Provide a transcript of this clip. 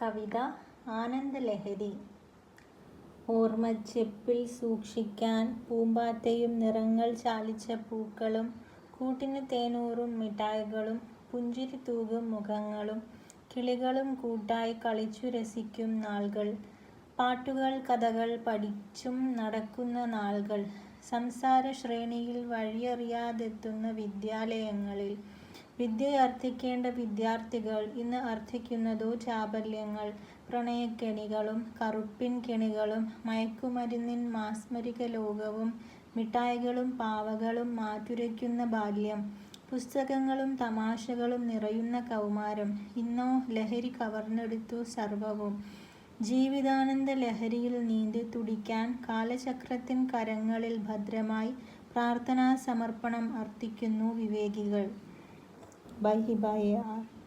കവിത ആനന്ദലഹരി. ഓർമ്മച്ചെപ്പിൽ സൂക്ഷിക്കാൻ പൂമ്പാറ്റയും നിറങ്ങൾ ചാലിച്ച പൂക്കളും കൂട്ടിന് തേനൂറും മിഠായികളും പുഞ്ചിരി തൂകും മുഖങ്ങളും കിളികളും കൂട്ടായി കളിച്ചു രസിക്കും നാൾകൾ. പാട്ടുകൾ കഥകൾ പഠിച്ചും നടക്കുന്ന നാൾകൾ. സംസാര ശ്രേണിയിൽ വഴിയറിയാതെത്തുന്ന വിദ്യാലയങ്ങളിൽ വിദ്യയർത്ഥിക്കേണ്ട വിദ്യാർത്ഥികൾ ഇന്ന് അർത്ഥിക്കുന്നതോ ചാബല്യങ്ങൾ, പ്രണയക്കെണികളും കറുപ്പിൻ കെണികളും മയക്കുമരുന്നിൻ മാസ്മരിക ലോകവും മിഠായികളും പാവകളും മാറ്റുരയ്ക്കുന്ന ബാല്യം, പുസ്തകങ്ങളും തമാശകളും നിറയുന്ന കൗമാരം. ഇന്നോ ലഹരി കവർന്നെടുത്തു സർവവും. ജീവിതാനന്ദ ലഹരിയിൽ നീന്തി തുടിക്കാൻ കാലചക്രത്തിൻ കരങ്ങളിൽ ഭദ്രമായി പ്രാർത്ഥനാ സമർപ്പണം അർപ്പിക്കുന്നു വിവേകികൾ. By Hiba A R.